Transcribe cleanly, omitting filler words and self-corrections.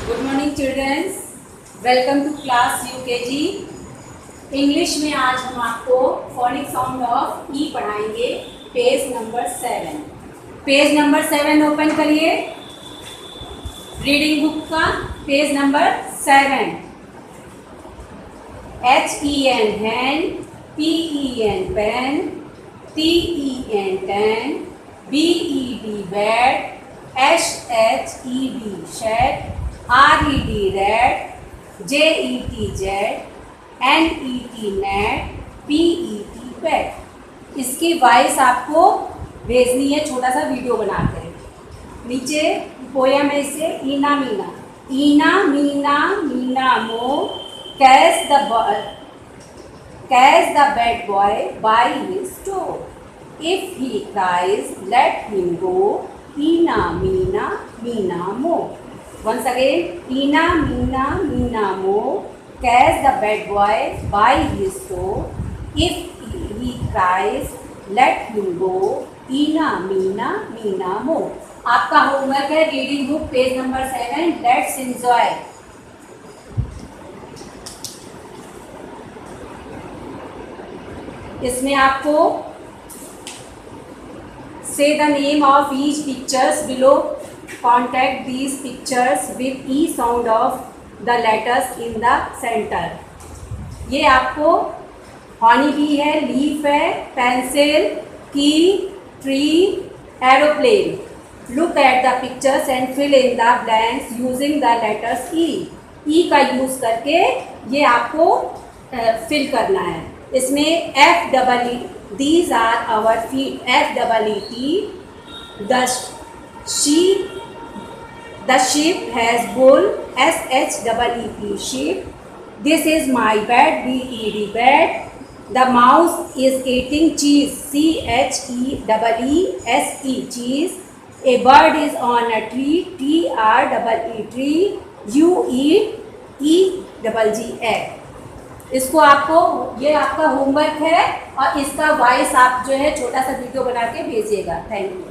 Good morning childrens, welcome to class UKG. English में आज हम आपको फोनिक साउंड ऑफ ई पढ़ाएंगे। Page number 7। Page number 7 open करिए रीडिंग बुक का। Page number 7। HEN hen, PEN pen, TEN ten, BED bed, SHED shed, RED red, JET jet, NET net, PET pet. इसकी voice आपको भेजनी है, छोटा सा video बनाकर। नीचे पोयम है इसे ईना मीना। ईना मीना मीना मो catch the bad boy by his toe. If he cries, let him go. Eena meena meena mo. Once again, Eena meena meena mo catch the bad boy by his toe. If he cries, let him go. Eena meena meena mo. आपका homework है reading book page number 7। Let's enjoy. इसमें आपको say the name of each pictures below. Contact these pictures with E sound of the letters in the center. ये आपको horny B है, leaf है, pencil, की, tree, aeroplane. Look at the pictures and fill in the blanks using the letters E. E का use करके ये आपको fill करना है। इसमें FEE, these are our feet, FEET. The sheep has wool, SHEEP sheep. This is my bed, BED bed. The mouse is eating cheese, CHEESE cheese. A bird is on a tree, TREE tree. You eat EGG egg. इसको आपको, ये आपका homework है और इसका voice आप जो है छोटा सा वीडियो बना के भेजिएगा। Thank you.